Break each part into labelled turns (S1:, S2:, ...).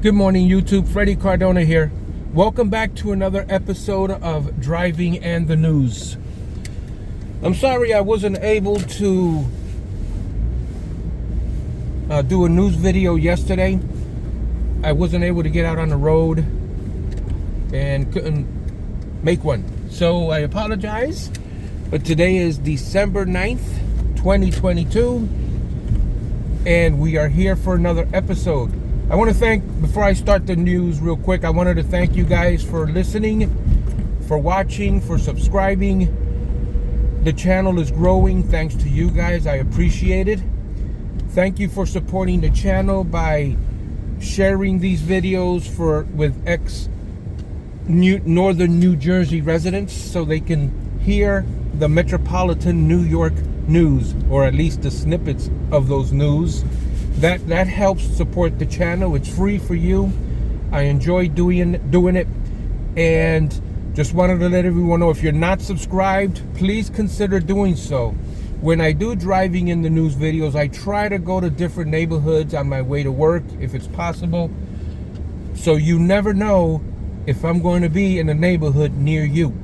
S1: Good morning, YouTube. Freddie Cardona here. Welcome back to another episode of Driving and the News. I'm sorry I wasn't able to do a news video yesterday. I wasn't able to get out on the road and couldn't make one. So I apologize. But today is December 9th, 2022. And we are here for another episode. I want to thank, before I start the news real quick, I wanted to thank you guys for listening, for watching, for subscribing. The channel is growing thanks to you guys. I appreciate it. Thank you for supporting the channel by sharing these videos with northern New Jersey residents so they can hear the Metropolitan New York news, or at least the snippets of those news. That helps support the channel. It's free for you. I enjoy doing it, and just wanted to let everyone know, if you're not subscribed, please consider doing so. When I do driving in the news videos, I try to go to different neighborhoods on my way to work if it's possible, so you never know if I'm going to be in a neighborhood near you.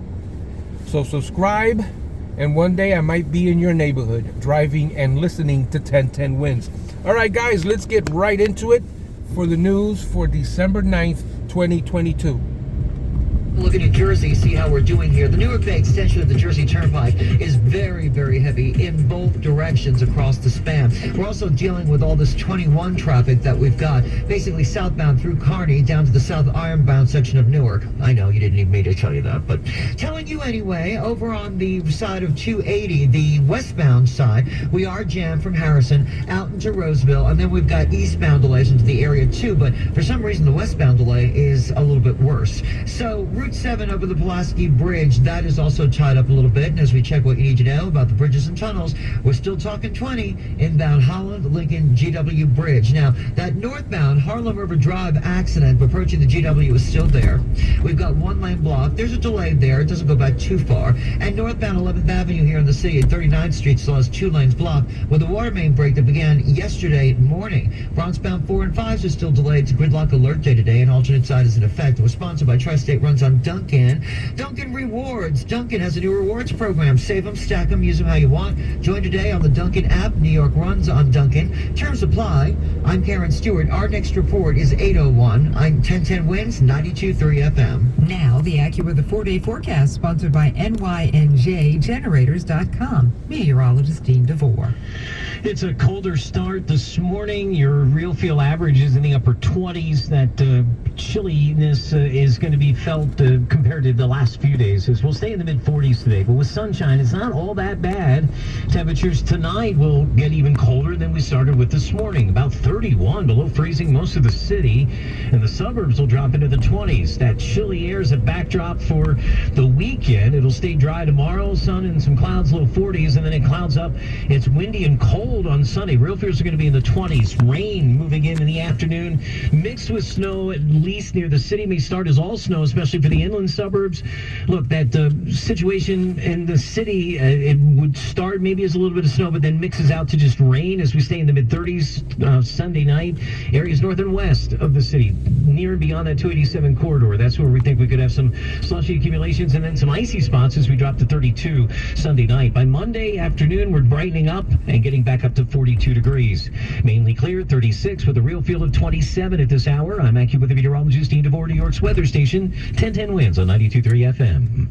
S1: So subscribe, and one day I might be in your neighborhood driving and listening to 1010 Wins. All right, guys, let's get right into it for the news for December 9th, 2022.
S2: Look at New Jersey, see how we're doing here. The Newark Bay extension of the Jersey Turnpike is very, very heavy in both directions across the span. We're also dealing with all this 21 traffic that we've got, basically southbound through Kearney down to the south ironbound section of Newark. I know you didn't need me to tell you that, but telling you anyway, over on the side of 280, the westbound side, we are jammed from Harrison out into Roseville, and then we've got eastbound delays into the area too, but for some reason the westbound delay is a little bit worse. So Route 7 over the Pulaski Bridge, that is also tied up a little bit. And as we check what you need to know about the bridges and tunnels, we're still talking 20 inbound Holland, Lincoln, GW Bridge. Now, that northbound Harlem River Drive accident approaching the GW is still there. We've got one lane block. There's a delay there. It doesn't go back too far. And northbound 11th Avenue here in the city at 39th Street still has 2 lanes blocked with a water main break that began yesterday morning. Bronxbound 4 and 5s are still delayed. It's gridlock alert day today, and alternate side is in effect. It was sponsored by Tri-State Runs on Dunkin'. Dunkin' Rewards. Dunkin' has a new rewards program. Save them, stack them, use them how you want. Join today on the Dunkin' app. New York runs on Dunkin'. Terms apply. I'm Karen Stewart. Our next report is 8:01. I'm 1010 Wins, 92.3 FM.
S3: Now, the AccuWeather 4-day forecast, sponsored by NYNJGenerators.com. Meteorologist Dean DeVore.
S4: It's a colder start this morning. Your real feel average is in the upper 20s. That chilliness is going to be felt compared to the last few days. We'll stay in the mid-40s today, but with sunshine, it's not all that bad. Temperatures tonight will get even colder than we started with this morning. About 31 below freezing most of the city, and the suburbs will drop into the 20s. That chilly air is a backdrop for the weekend. It'll stay dry tomorrow, sun and some clouds, low 40s, and then it clouds up. It's windy and cold on Sunday. Real feels are going to be in the 20s. Rain moving in the afternoon, mixed with snow, at least near the city. May start as all snow, especially for the inland suburbs. Look, that situation in the city, it would start maybe as a little bit of snow, but then mixes out to just rain as we stay in the mid-30s Sunday night. Areas north and west of the city, near and beyond that 287 corridor. That's where we think we could have some slushy accumulations and then some icy spots as we drop to 32 Sunday night. By Monday afternoon, we're brightening up and getting back up to 42 degrees. Mainly clear, 36 with a real feel of 27 at this hour. I'm AccuWeather meteorologist Dean DeVore, New York's weather station, 1010 Wins on 92.3 FM.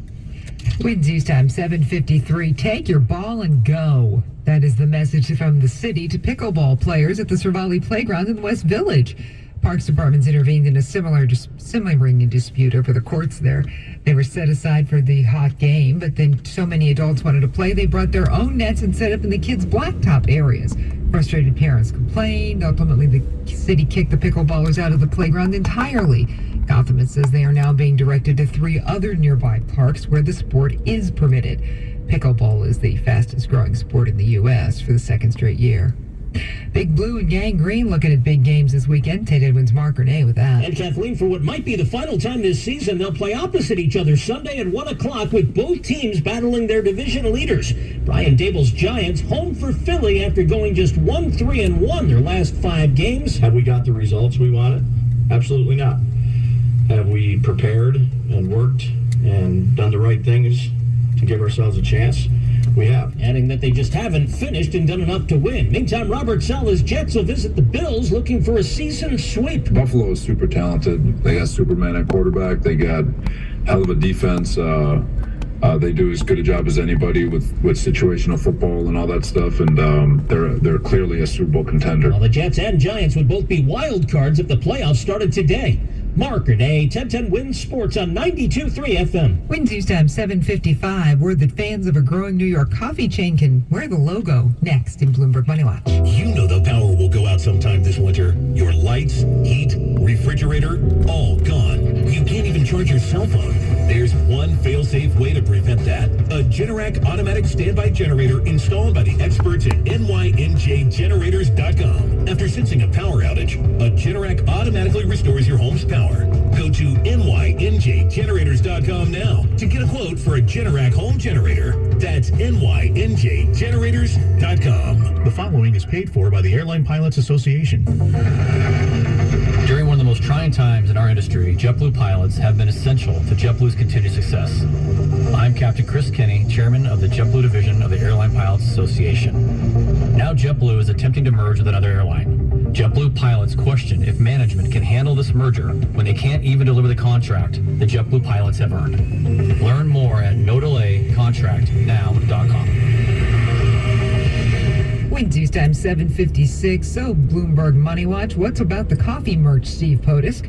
S3: Winds use time 7:53. Take your ball and go. That is the message from the city to pickleball players at the Cervali Playground in the West Village. Parks Department's intervened in a simmering dispute over the courts there. They were set aside for the hot game, but then so many adults wanted to play, they brought their own nets and set up in the kids' blacktop areas. Frustrated parents complained. Ultimately, the city kicked the pickleballers out of the playground entirely. Gotham says they are now being directed to 3 other nearby parks where the sport is permitted. Pickleball is the fastest growing sport in the U.S. for the 2nd straight year. Big Blue and Gang Green looking at big games this weekend. Tate Edwin's Mark Renee with that.
S5: And Kathleen, for what might be the final time this season, they'll play opposite each other Sunday at 1 o'clock with both teams battling their division leaders. Brian Dable's Giants home for Philly after going just 1-3-1 their last 5 games.
S6: Have we got the results we wanted? Absolutely not. Have we prepared and worked and done the right things to give ourselves a chance? We have.
S5: Adding that they just haven't finished and done enough to win. Meantime, Robert Sala's Jets will visit the Bills looking for a season sweep.
S7: Buffalo is super talented. They got Superman at quarterback. They got hell of a defense. They do as good a job as anybody with situational football and all that stuff, and they're clearly a Super Bowl contender.
S5: Well, the Jets and Giants would both be wild cards if the playoffs started today. Mark Renee, 1010 Wins Sports on 92.3 FM.
S3: Wins News Time 7:55. Word that fans of a growing New York coffee chain can wear the logo. Next in Bloomberg Money Watch.
S8: You know the power will go out sometime this winter. Your lights, heat, refrigerator, all gone. You can't even charge your cell phone. There's one fail-safe way to prevent that. A Generac automatic standby generator installed by the experts at nynjgenerators.com. After sensing a power outage, a Generac automatically restores your home's power. Go to nynjgenerators.com now to get a quote for a Generac home generator. That's nynjgenerators.com.
S9: The following is paid for by the Airline Pilots Association.
S10: During one of the most trying times in our industry, JetBlue pilots have been essential to JetBlue's continued success. I'm Captain Chris Kinney, chairman of the JetBlue division of the Airline Pilots Association. Now JetBlue is attempting to merge with another airline. JetBlue pilots question if management can handle this merger when they can't even deliver the contract the JetBlue pilots have earned. Learn more at nodelaycontractnow.com.
S3: Wins News Time 7:56. So Bloomberg Money Watch. What's about the coffee merch, Steve Potisk?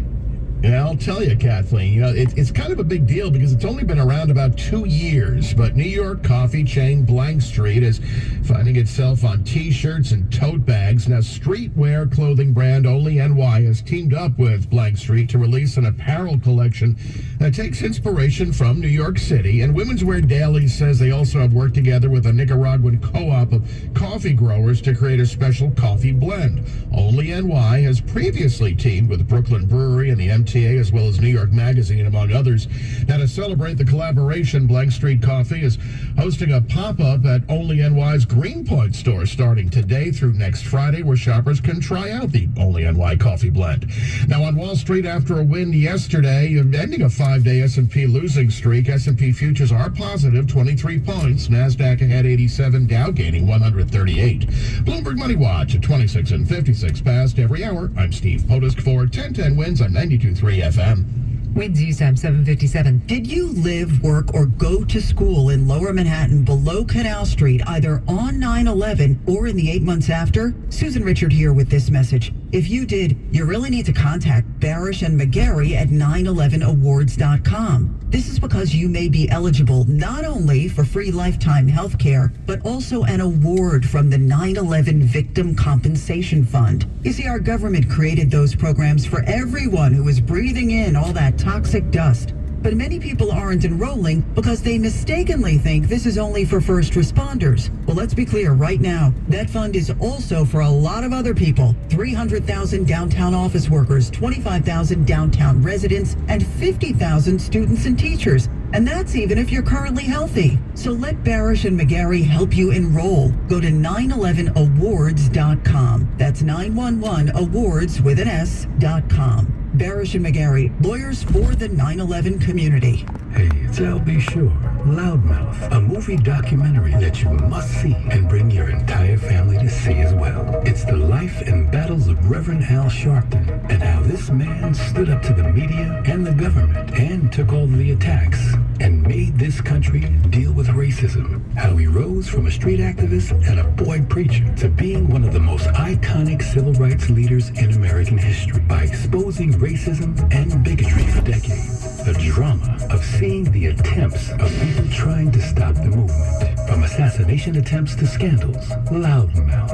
S9: Yeah, I'll tell you, Kathleen, it's kind of a big deal because it's only been around about 2 years, but New York coffee chain Blank Street is finding itself on T-shirts and tote bags. Now, streetwear clothing brand Only NY has teamed up with Blank Street to release an apparel collection that takes inspiration from New York City. And Women's Wear Daily says they also have worked together with a Nicaraguan co-op of coffee growers to create a special coffee blend. Only NY has previously teamed with Brooklyn Brewery and the MTA as well as New York Magazine, among others. Now, to celebrate the collaboration, Blank Street Coffee is hosting a pop-up at Only NY's Greenpoint store starting today through next Friday, where shoppers can try out the Only NY coffee blend. Now, on Wall Street, after a win yesterday, ending a 5-day S&P losing streak, S&P futures are positive 23 points. NASDAQ ahead 87, Dow gaining 138. Bloomberg Money Watch at 26 and 56 past every hour. I'm Steve Potisk for 1010 Wins on 92.3 FM.
S3: Wins News Time 7:57.
S11: Did you live, work, or go to school in Lower Manhattan below Canal Street, either on 9/11 or in the 8 months after? Susan Richard here with this message. If you did, you really need to contact Barish and McGarry at 911awards.com. This is because you may be eligible not only for free lifetime health care, but also an award from the 9/11 Victim Compensation Fund. You see, our government created those programs for everyone who was breathing in all that toxic dust. But many people aren't enrolling because they mistakenly think this is only for first responders. Well, let's be clear right now. That fund is also for a lot of other people. 300,000 downtown office workers, 25,000 downtown residents, and 50,000 students and teachers. And that's even if you're currently healthy. So let Barish and McGarry help you enroll. Go to 911awards.com. That's 911awards with an S.com. Barish and McGarry, lawyers for the 9/11 community.
S12: Hey, it's L.B. Shore, Loudmouth, a movie documentary that you must see and bring your entire family to see as well. It's the life and battles of Reverend Al Sharpton and how this man stood up to the media and the government and took all the attacks and made this country deal with racism. How he rose from a street activist and a boy preacher to being one of the most iconic civil rights leaders in American history by exposing racism and bigotry for decades. The drama of seeing the attempts of people trying to stop the movement. From assassination attempts to scandals. Loudmouth.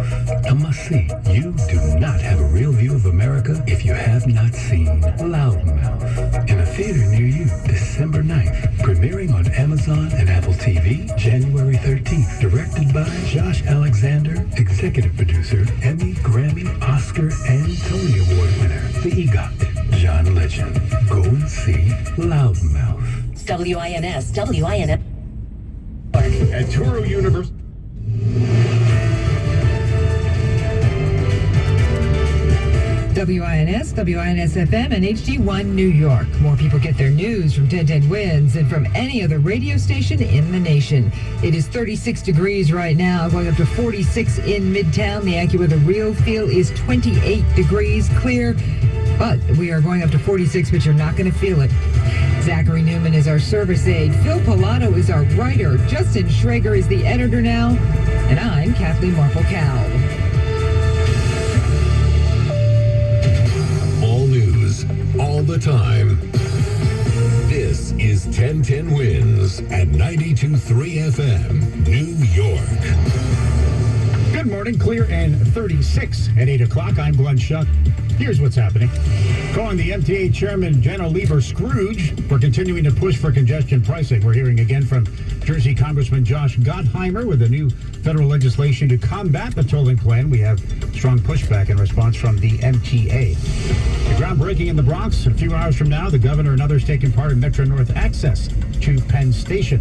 S12: A must-see. You do not have a real view of America if you have not seen Loudmouth. In a theater near you, December 9th. Premiering on Amazon and Apple TV, January 13th. Directed by Josh Alexander. Executive producer, Emmy, Grammy, Oscar, and Tony Award winner, the EGOT, John Legend. Go and see Loudmouth.
S13: WINS.
S9: At Touro University.
S3: WINS, WINS-FM, and HD1 New York. More people get their news from 1010 Winds than from any other radio station in the nation. It is 36 degrees right now, going up to 46 in Midtown. The AccuWeather real feel is 28 degrees clear, but we are going up to 46, but you're not going to feel it. Zachary Newman is our service aide. Phil Pilato is our writer. Justin Schrager is the editor now. And I'm Kathleen Marple-Cowell.
S8: All news, all the time. This is 1010 Winds at 92.3 FM, New York.
S13: Good morning, clear and 36 at 8 o'clock. I'm Glenn Schuck. Here's what's happening. Calling the MTA chairman, Jenna Lieber Scrooge, for continuing to push for congestion pricing. We're hearing again from Jersey Congressman Josh Gottheimer with the new federal legislation to combat the tolling plan. We have strong pushback in response from the MTA. The groundbreaking in the Bronx. A few hours from now, the governor and others taking part in Metro North access to Penn Station.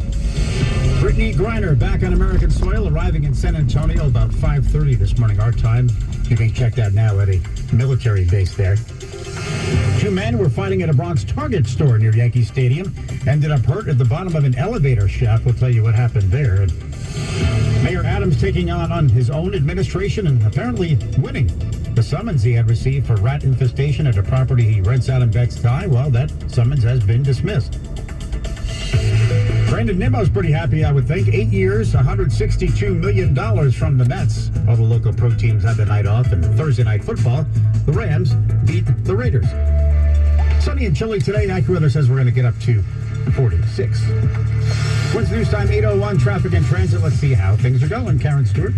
S13: Brittany Griner back on American soil, arriving in San Antonio about 5:30 this morning, our time. She's being checked out now at a military base there. Two men were fighting at a Bronx Target store near Yankee Stadium. Ended up hurt at the bottom of an elevator shaft. We'll tell you what happened there. And Mayor Adams taking on his own administration and apparently winning. The summons he had received for rat infestation at a property he rents out in Bed-Stuy, well, that summons has been dismissed. Brandon Nimmo's pretty happy, I would think. 8 years, $162 million from the Mets. All the local pro teams had the night off, and Thursday night football, the Rams beat the Raiders. Sunny and chilly today. AccuWeather says we're going to get up to 46. When's news time? 8:01, traffic and transit. Let's see how things are going. Karen Stewart.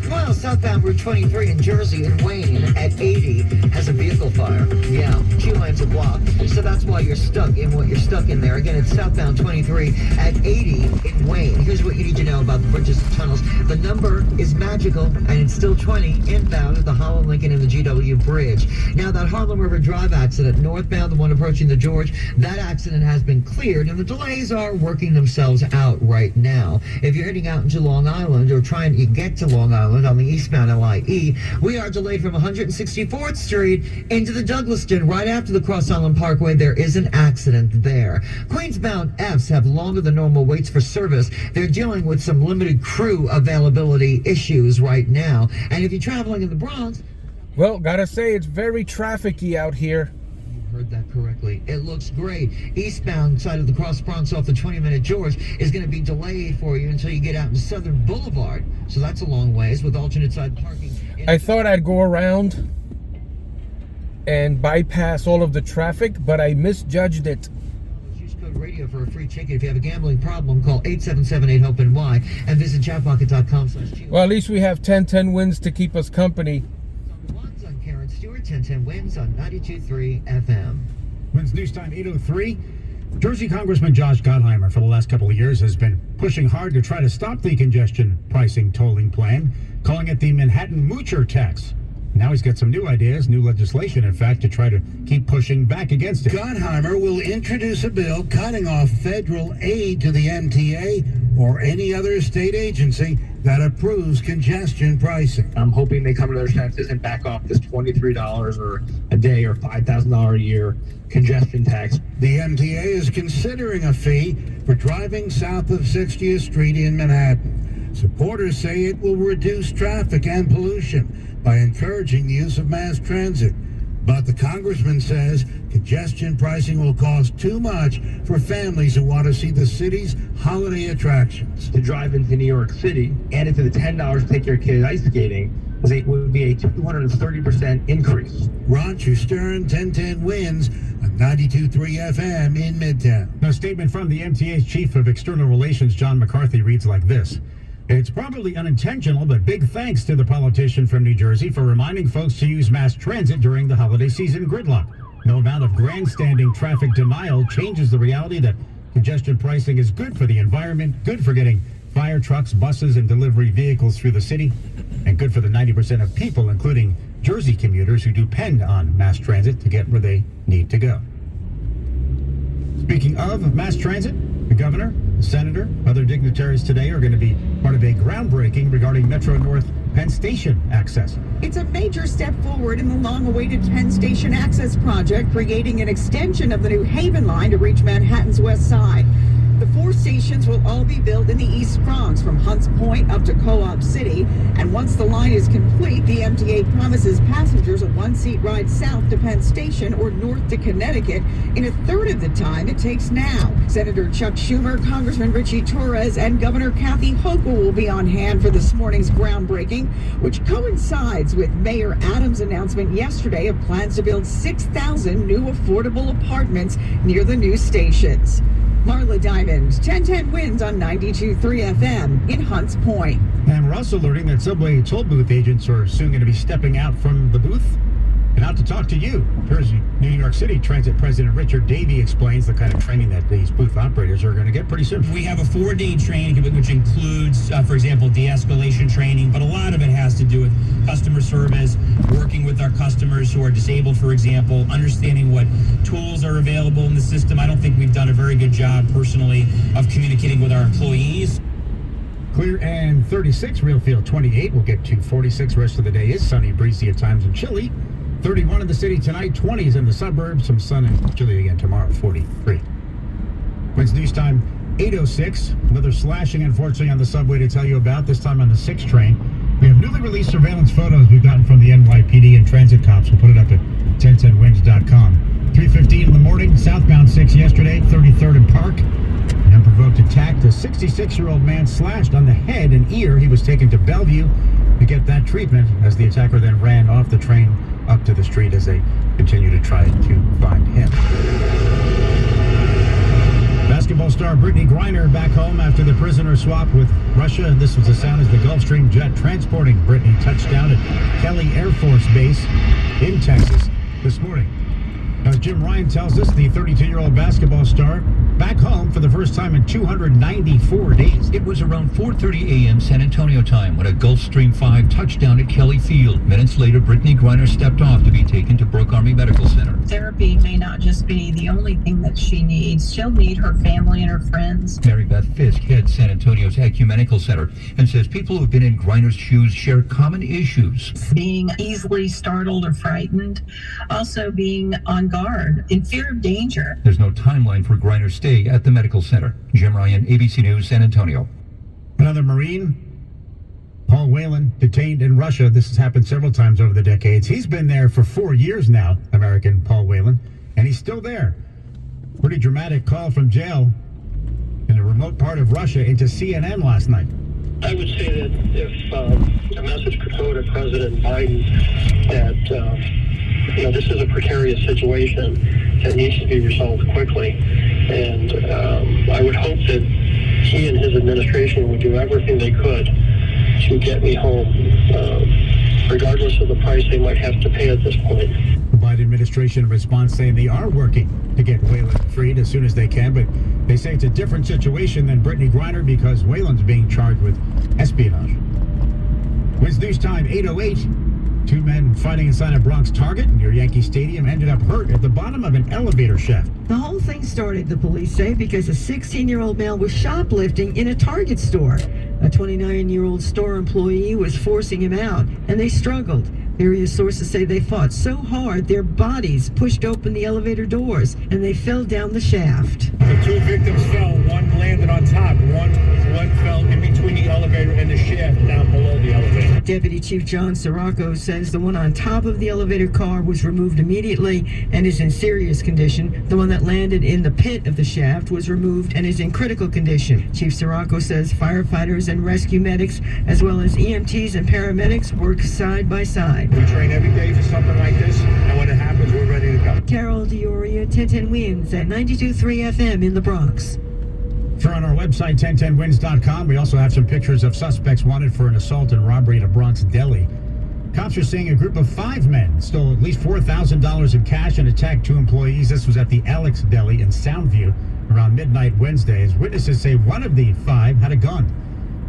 S2: Well, southbound Route 23 in Jersey and Wayne at 80 has a vehicle fire. Yeah, 2 lanes are blocked. So that's why you're stuck in what you're stuck in there. Again, it's southbound 23 at 80 in Wayne. Here's what you need to know about the bridges and tunnels. The number is magical, and it's still 20 inbound at the Holland, Lincoln, and the GW Bridge. Now, that Harlem River Drive accident, northbound, the one approaching the George, that accident has been cleared, and the delays are working themselves out right now. If you're heading out into Long Island or trying to get to Long Island on the eastbound LIE, we are delayed from 164th Street into the Douglaston right after the Cross Island Parkway. There is an accident there. Queensbound Fs have longer than normal waits for service. They're dealing with some limited crew availability issues right now. And if you're traveling in the Bronx,
S1: well, gotta say, it's very trafficy out here.
S2: Heard that correctly. It looks great. Eastbound side of the Cross Bronx off the 20-minute George is going to be delayed for you until you get out to Southern Boulevard. So that's a long ways with alternate side parking.
S1: I thought I'd go around and bypass all of the traffic, but I misjudged it.
S2: Use code radio for a free ticket. If you have a gambling problem, call 877-8-HOPE-NY and visit chatbucket.com/.
S1: Well, at least we have 1010 Winds to keep us company.
S2: I'm Karen Stewart, 1010 Winds on 92.3 FM.
S13: When's news time? 8:03. Jersey Congressman Josh Gottheimer for the last couple of years has been pushing hard to try to stop the congestion pricing tolling plan, calling it the Manhattan Moocher tax. Now he's got some new ideas, new legislation, in fact, to try to keep pushing back against it.
S14: Gottheimer will introduce a bill cutting off federal aid to the MTA or any other state agency that approves congestion pricing.
S15: I'm hoping they come to their senses and back off this $23 or a day or $5,000 a year congestion tax.
S14: The MTA is considering a fee for driving south of 60th Street in Manhattan. Supporters say it will reduce traffic and pollution by encouraging the use of mass transit. But the congressman says congestion pricing will cost too much for families who want to see the city's holiday attractions.
S15: To drive into New York City, added to the $10 to take your kid ice skating, would be a 230% increase.
S14: Ron Stern, 1010 Winds on 92.3 FM in Midtown.
S13: A statement from the MTA's Chief of External Relations, John McCarthy, reads like this. It's probably unintentional, but big thanks to the politician from New Jersey for reminding folks to use mass transit during the holiday season gridlock. No amount of grandstanding traffic denial changes the reality that congestion pricing is good for the environment, good for getting fire trucks, buses, and delivery vehicles through the city, and good for the 90% of people, including Jersey commuters, who depend on mass transit to get where they need to go. Speaking of mass transit, the governor The senator, other dignitaries today are going to be part of a groundbreaking regarding Metro North Penn Station access.
S16: It's a major step forward in the long-awaited Penn Station access project, creating an extension of the New Haven line to reach Manhattan's west side. The 4 stations will all be built in the East Bronx, from Hunts Point up to Co-op City. And once the line is complete, the MTA promises passengers a one-seat ride south to Penn Station or north to Connecticut in a third of the time it takes now. Senator Chuck Schumer, Congressman Richie Torres, and Governor Kathy Hochul will be on hand for this morning's groundbreaking, which coincides with Mayor Adams' announcement yesterday of plans to build 6,000 new affordable apartments near the new stations. Marla Diamond, 1010 wins on 92.3 FM in Hunts Point.
S13: And we're also learning that subway toll booth agents are soon going to be stepping out from the booth and out to talk to you. Here's New York City Transit President Richard Davey explains the kind of training that these booth operators are going to get pretty soon.
S17: We have a 4-day training, which includes, for example, de-escalation training, but a lot of it has to do with customer service, working with our customers who are disabled, for example, understanding what tools are available in the system. I don't think we've done a very good job personally of communicating with our employees.
S13: Clear and 36, real feel 28. We'll get to 46. Rest of the day is sunny, breezy at times, and chilly. 31 in the city tonight, 20s in the suburbs, some sun and chilly again tomorrow, 43. Wednesday news time, 8:06. Another slashing, unfortunately, on the subway to tell you about, this time on the 6 train. We have newly released surveillance photos we've gotten from the NYPD and transit cops. We'll put it up at 1010wins.com. 3:15 in the morning, southbound 6 yesterday, 33rd and Park. An unprovoked attack. The 66-year-old man slashed on the head and ear. He was taken to Bellevue to get that treatment as the attacker then ran off the train up to the street as they continue to try to find him. Basketball star Brittany Griner back home after the prisoner swap with Russia. This was the sound as the Gulfstream jet transporting Brittany touched down at Kelly Air Force Base in Texas this morning. As Jim Ryan tells us, the 32-year-old basketball star back home for the first time in 294 days.
S18: It was around 4:30 a.m. San Antonio time when a Gulfstream 5 touched down at Kelly Field. Minutes later, Brittany Griner stepped off to be taken to Brooke Army Medical Center.
S19: Therapy may not just be the only thing that she needs. She'll need her family and her friends.
S18: Mary Beth Fisk heads San Antonio's Ecumenical Center and says people who've been in Griner's shoes share common issues.
S19: Being easily startled or frightened. Also being on guard, in fear of danger.
S18: There's no timeline for Griner's stay at the medical center. Jim Ryan, ABC News, San Antonio.
S13: Another Marine, Paul Whelan, detained in Russia. This has happened several times over the decades. He's been there for 4 years now, American Paul Whelan, and he's still there. Pretty dramatic call from jail in a remote part of Russia into CNN last night.
S20: I would say that if a message could go to President Biden that this is a precarious situation that needs to be resolved quickly, and I would hope that he and his administration would do everything they could to get me home, regardless of the price they might have to pay at this point.
S13: The Biden administration response saying they are working to get Whelan freed as soon as they can, but they say it's a different situation than Brittany Griner because Whelan's being charged with espionage. Wednesday news time, 8:08. 2 men fighting inside a Bronx Target near Yankee Stadium ended up hurt at the bottom of an elevator shaft.
S16: The whole thing started, the police say, because a 16-year-old male was shoplifting in a Target store. A 29-year-old store employee was forcing him out, and they struggled. Various sources say they fought so hard their bodies pushed open the elevator doors, and they fell down the shaft.
S21: The 2 victims fell. One landed on top. One fell in between the elevator and the shaft down below the elevator.
S16: Deputy Chief John Sirocco says the one on top of the elevator car was removed immediately and is in serious condition. The one that landed in the pit of the shaft was removed and is in critical condition. Chief Sirocco says firefighters and rescue medics, as well as EMTs and paramedics, work side by side.
S21: We train every day for something like this, and when it happens, we're ready to go.
S16: Carol Dioria, 1010 Wins at 92.3 FM in the Bronx.
S13: For on our website, 1010wins.com, we also have some pictures of suspects wanted for an assault and robbery at a Bronx deli. Cops are saying a group of 5 men stole at least $4,000 in cash and attacked 2 employees. This was at the Alex Deli in Soundview around midnight Wednesday. As witnesses say one of the 5 had a gun.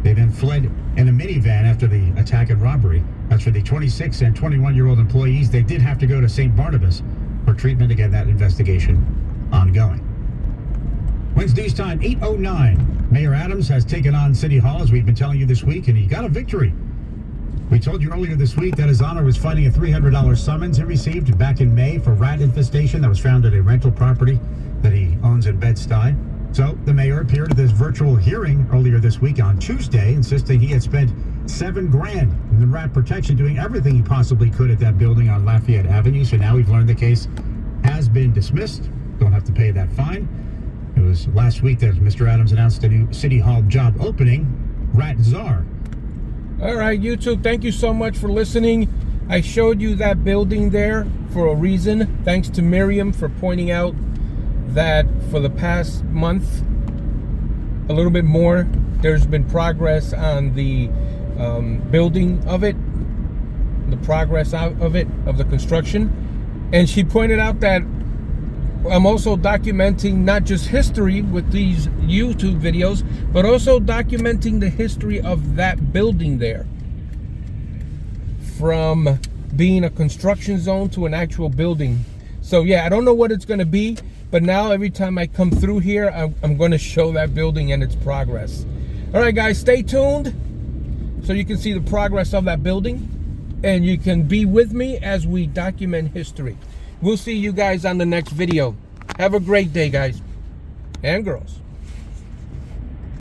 S13: They then fled in a minivan after the attack and robbery. As for the 26 and 21-year-old employees, they did have to go to St. Barnabas for treatment. Again, that investigation ongoing. Wednesday's time, 8:09. Mayor Adams has taken on City Hall, as we've been telling you this week, and he got a victory. We told you earlier this week that his honor was fighting a $300 summons he received back in May for rat infestation that was found at a rental property that he owns in Bed-Stuy. So the mayor appeared at this virtual hearing earlier this week on Tuesday, insisting he had spent $7,000 in the rat protection, doing everything he possibly could at that building on Lafayette Avenue. So now we've learned the case has been dismissed. Don't have to pay that fine. It was last week that Mr. Adams announced a new City Hall job opening, Rat Czar.
S1: All right, YouTube, thank you so much for listening. I showed you that building there for a reason. Thanks to Miriam for pointing out that for the past month, a little bit more, there's been progress on the building of it, the progress out of it, of the construction. And she pointed out that I'm also documenting not just history with these YouTube videos, but also documenting the history of that building there. From being a construction zone to an actual building. So yeah, I don't know what it's going to be, but now every time I come through here, I'm going to show that building and its progress. All right, guys, stay tuned so you can see the progress of that building, and you can be with me as we document history. We'll see you guys on the next video. Have a great day, guys and girls.